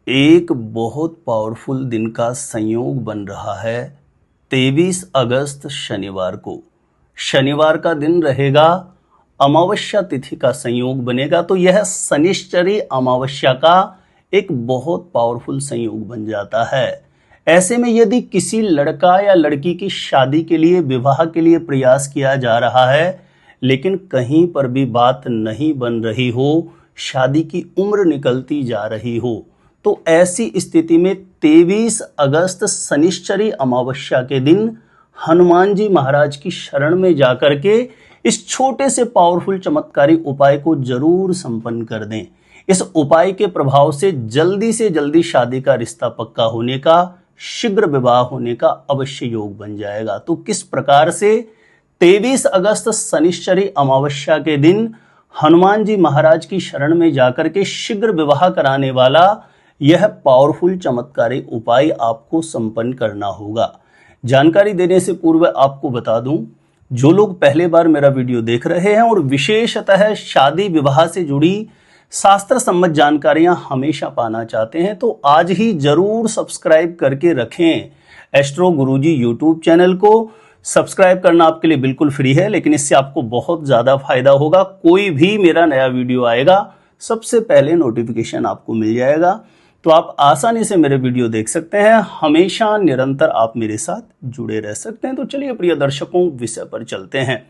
एक बहुत पावरफुल दिन का संयोग बन रहा है 23 अगस्त शनिवार को। शनिवार का दिन रहेगा, अमावस्या तिथि का संयोग बनेगा, तो यह शनिश्चरी अमावस्या का एक बहुत पावरफुल संयोग बन जाता है। ऐसे में यदि किसी लड़का या लड़की की शादी के लिए, विवाह के लिए प्रयास किया जा रहा है, लेकिन कहीं पर भी बात नहीं बन रही हो, शादी की उम्र निकलती जा रही हो, तो ऐसी स्थिति में 23 अगस्त शनिश्चरी अमावस्या के दिन हनुमान जी महाराज की शरण में जाकर के इस छोटे से पावरफुल चमत्कारी उपाय को जरूर संपन्न कर दें। इस उपाय के प्रभाव से जल्दी शादी का रिश्ता पक्का होने का, शीघ्र विवाह होने का अवश्य योग बन जाएगा। तो किस प्रकार से 23 अगस्त शनिश्चरी अमावस्या के दिन हनुमान जी महाराज की शरण में जाकर के शीघ्र विवाह कराने वाला यह पावरफुल चमत्कारी उपाय आपको संपन्न करना होगा। जानकारी देने से पूर्व आपको बता दूं, जो लोग पहले बार मेरा वीडियो देख रहे हैं और विशेषतः शादी विवाह से जुड़ी शास्त्र सम्मत जानकारियां हमेशा पाना चाहते हैं, तो आज ही जरूर सब्सक्राइब करके रखें। एस्ट्रो गुरुजी यूट्यूब चैनल को सब्सक्राइब करना आपके लिए बिल्कुल फ्री है, लेकिन इससे आपको बहुत ज़्यादा फायदा होगा। कोई भी मेरा नया वीडियो आएगा, सबसे पहले नोटिफिकेशन आपको मिल जाएगा, तो आप आसानी से मेरे वीडियो देख सकते हैं। हमेशा निरंतर आप मेरे साथ जुड़े रह सकते हैं। तो चलिए प्रिय दर्शकों, विषय पर चलते हैं।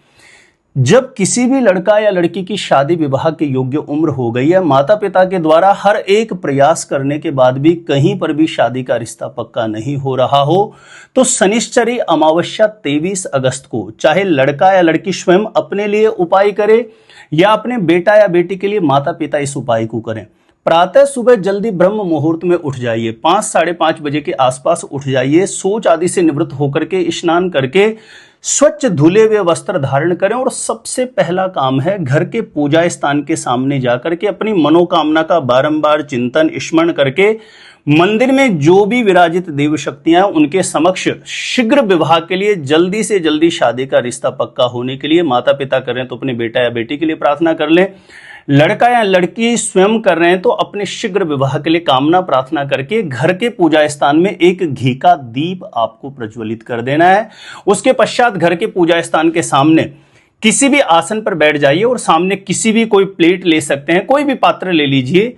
जब किसी भी लड़का या लड़की की शादी विवाह के योग्य उम्र हो गई है, माता पिता के द्वारा हर एक प्रयास करने के बाद भी कहीं पर भी शादी का रिश्ता पक्का नहीं हो रहा हो, तो शनिश्चरी अमावस्या 23 अगस्त को चाहे लड़का या लड़की स्वयं अपने लिए उपाय करे या अपने बेटा या बेटी के लिए माता पिता इस उपाय को करें। प्रातः सुबह जल्दी ब्रह्म मुहूर्त में उठ जाइए, 5 साढ़े 5 बजे के आसपास उठ जाइए। शौच आदि से निवृत्त होकर के स्नान करके स्वच्छ धुले हुए वस्त्र धारण करें और सबसे पहला काम है घर के पूजा स्थान के सामने जाकर के अपनी मनोकामना का बारंबार चिंतन स्मरण करके मंदिर में जो भी विराजित देव शक्तियां हैं उनके समक्ष शीघ्र विवाह के लिए, जल्दी से जल्दी शादी का रिश्ता पक्का होने के लिए, माता पिता कर रहे हैं तो अपने बेटा या बेटी के लिए प्रार्थना कर लें। लड़का या लड़की स्वयं कर रहे हैं तो अपने शीघ्र विवाह के लिए कामना प्रार्थना करके घर के पूजा स्थान में एक घी का दीप आपको प्रज्वलित कर देना है। उसके पश्चात घर के पूजा स्थान के सामने किसी भी आसन पर बैठ जाइए और सामने किसी भी कोई प्लेट ले सकते हैं, कोई भी पात्र ले लीजिए।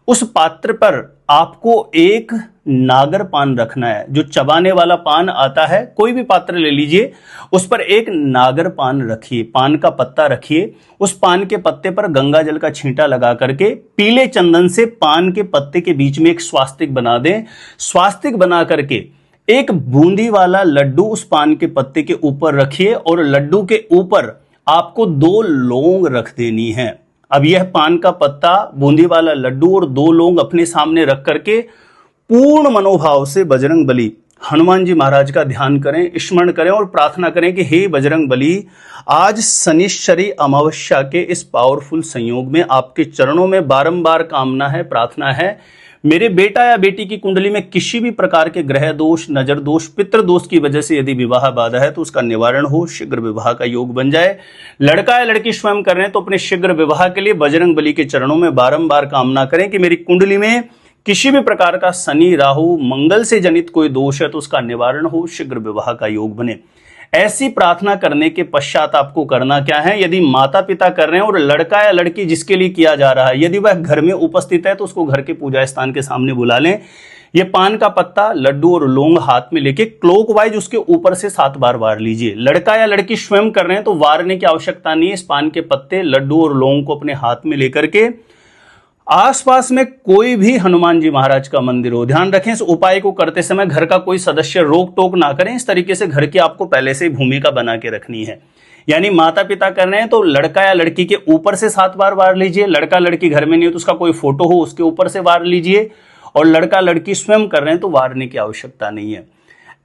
उस पात्र पर आपको एक नागर पान रखना है, जो चबाने वाला पान आता है, कोई भी पात्र ले लीजिए, उस पर एक नागर पान रखिए, पान का पत्ता रखिए। उस पान के पत्ते पर गंगा जल का छींटा लगा करके पीले चंदन से पान के पत्ते के बीच में एक स्वास्तिक बना दें। स्वास्तिक बना करके एक बूंदी वाला लड्डू उस पान के पत्ते के ऊपर रखिए और लड्डू के ऊपर आपको 2 लौंग रख देनी है। अब यह पान का पत्ता, बूंदी वाला लड्डू और 2 लौंग अपने सामने रख करके पूर्ण मनोभाव से बजरंग बली हनुमान जी महाराज का ध्यान करें, स्मरण करें और प्रार्थना करें कि हे बजरंग बली, आज शनिश्चरी अमावस्या के इस पावरफुल संयोग में आपके चरणों में बारंबार कामना है, प्रार्थना है, मेरे बेटा या बेटी की कुंडली में किसी भी प्रकार के ग्रह दोष, नजर दोष, पितृ दोष की वजह से यदि विवाह बाधा है तो उसका निवारण हो, शीघ्र विवाह का योग बन जाए। लड़का या लड़की स्वयं कर रहे हैं तो अपने शीघ्र विवाह के लिए बजरंग बली के चरणों में बारंबार कामना करें कि मेरी कुंडली में किसी भी प्रकार का शनि, राहु, मंगल से जनित कोई दोष है तो उसका निवारण हो, शीघ्र विवाह का योग बने। ऐसी प्रार्थना करने के पश्चात आपको करना क्या है, यदि माता पिता कर रहे हैं और लड़का या लड़की जिसके लिए किया जा रहा है यदि वह घर में उपस्थित है तो उसको घर के पूजा स्थान के सामने बुला लें। ये पान का पत्ता, लड्डू और लौंग हाथ में लेके क्लॉकवाइज उसके ऊपर से 7 बार वार लीजिए। लड़का या लड़की स्वयं कर रहे हैं तो वारने की आवश्यकता नहीं है। इस पान के पत्ते, लड्डू और लौंग को अपने हाथ में लेकर के आसपास में कोई भी हनुमान जी महाराज का मंदिर हो, ध्यान रखें इस उपाय को करते समय घर का कोई सदस्य रोक टोक ना करें। इस तरीके से घर की आपको पहले से ही भूमिका बना के रखनी है। यानी माता पिता कर रहे हैं तो लड़का या लड़की के ऊपर से 7 बार वार लीजिए। लड़का लड़की घर में नहीं हो तो उसका कोई फोटो हो, उसके ऊपर से वार लीजिए। और लड़का लड़की स्वयं कर रहे हैं तो वारने की आवश्यकता नहीं है।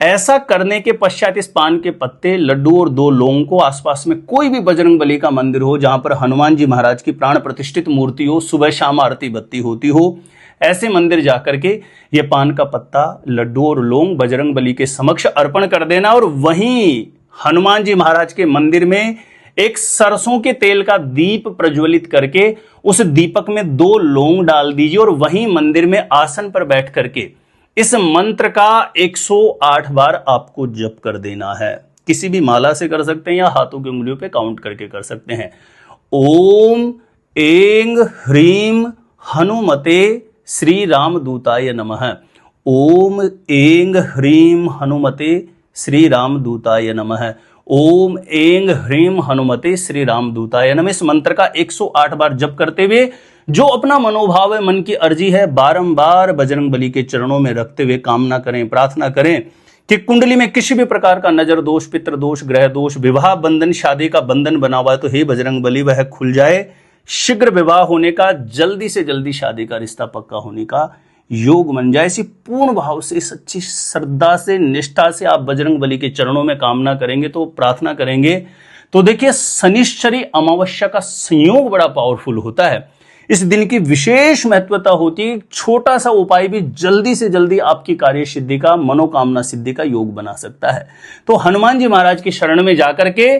ऐसा करने के पश्चात इस पान के पत्ते, लड्डू और 2 लौंग को आसपास में कोई भी बजरंग बली का मंदिर हो जहां पर हनुमान जी महाराज की प्राण प्रतिष्ठित मूर्ति हो, सुबह शाम आरती बत्ती होती हो, ऐसे मंदिर जाकर के ये पान का पत्ता, लड्डू और लौंग बजरंग बली के समक्ष अर्पण कर देना। और वहीं हनुमान जी महाराज के मंदिर में एक सरसों के तेल का दीप प्रज्वलित करके उस दीपक में 2 लौंग डाल दीजिए और वहीं मंदिर में आसन पर बैठ करके इस मंत्र का 108 बार आपको जप कर देना है। किसी भी माला से कर सकते हैं या हाथों की उंगलियों पे काउंट करके कर सकते हैं। ओम ऐंग ह्रीम हनुमते श्री रामदूताय नमः। ओम ऐंग ह्रीम हनुमते श्री रामदूताय नमः। ओम ऐंग ह्रीम हनुमते श्री रामदूताय नमः। इस मंत्र का 108 बार जप करते हुए जो अपना मनोभाव है, मन की अर्जी है, बारंबार बजरंगबली के चरणों में रखते हुए कामना करें, प्रार्थना करें कि कुंडली में किसी भी प्रकार का नजर दोष, पितृ दोष, ग्रह दोष, विवाह बंधन, शादी का बंधन बना हुआ है तो हे बजरंगबली वह खुल जाए, शीघ्र विवाह होने का, जल्दी से जल्दी शादी का रिश्ता पक्का होने का योग बन जाए। इसी पूर्ण भाव से, सच्ची श्रद्धा से, निष्ठा से आप बजरंगबली के चरणों में कामना करेंगे, तो प्रार्थना करेंगे तो देखिए शनिश्चरी अमावस्या का संयोग बड़ा पावरफुल होता है। इस दिन की विशेष महत्वता होती है। छोटा सा उपाय भी जल्दी से जल्दी आपकी कार्य सिद्धि का, मनोकामना सिद्धि का योग बना सकता है। तो हनुमान जी महाराज की शरण में जाकर के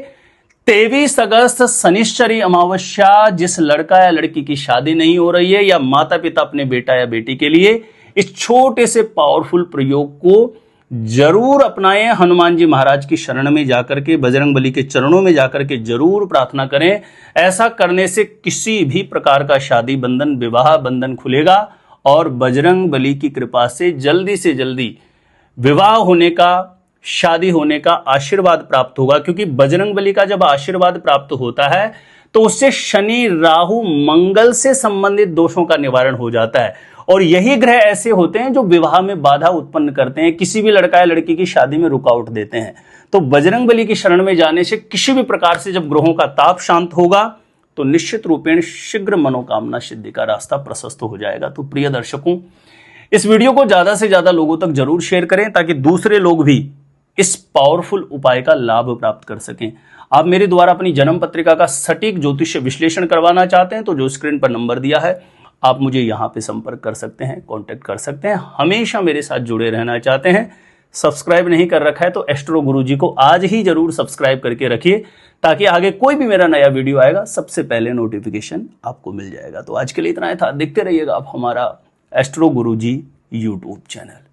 23 अगस्त शनिश्चरी अमावस्या, जिस लड़का या लड़की की शादी नहीं हो रही है या माता पिता अपने बेटा या बेटी के लिए इस छोटे से पावरफुल प्रयोग को जरूर अपनाएं। हनुमान जी महाराज की शरण में जाकर के, बजरंगबली के चरणों में जाकर के जरूर प्रार्थना करें। ऐसा करने से किसी भी प्रकार का शादी बंधन, विवाह बंधन खुलेगा और बजरंगबली की कृपा से जल्दी विवाह होने का, शादी होने का आशीर्वाद प्राप्त होगा। क्योंकि बजरंगबली का जब आशीर्वाद प्राप्त होता है तो उससे शनि, राहु, मंगल से संबंधित दोषों का निवारण हो जाता है। और यही ग्रह ऐसे होते हैं जो विवाह में बाधा उत्पन्न करते हैं, किसी भी लड़का या लड़की की शादी में रुकावट देते हैं। तो बजरंगबली की शरण में जाने से किसी भी प्रकार से जब ग्रहों का ताप शांत होगा तो निश्चित रूपेण शीघ्र मनोकामना सिद्धि का रास्ता प्रशस्त हो जाएगा। तो प्रिय दर्शकों, इस वीडियो को ज्यादा से ज्यादा लोगों तक जरूर शेयर करें ताकि दूसरे लोग भी इस पावरफुल उपाय का लाभ प्राप्त कर सकें। आप मेरे द्वारा अपनी जन्म पत्रिका का सटीक ज्योतिष विश्लेषण करवाना चाहते हैं तो जो स्क्रीन पर नंबर दिया है आप मुझे यहां पे संपर्क कर सकते हैं, कांटेक्ट कर सकते हैं। हमेशा मेरे साथ जुड़े रहना चाहते हैं, सब्सक्राइब नहीं कर रखा है तो एस्ट्रो गुरुजी को आज ही जरूर सब्सक्राइब करके रखिए ताकि आगे कोई भी मेरा नया वीडियो आएगा सबसे पहले नोटिफिकेशन आपको मिल जाएगा। तो आज के लिए इतना ही था। देखते रहिएगा आप हमारा एस्ट्रो गुरुजी यूट्यूब चैनल।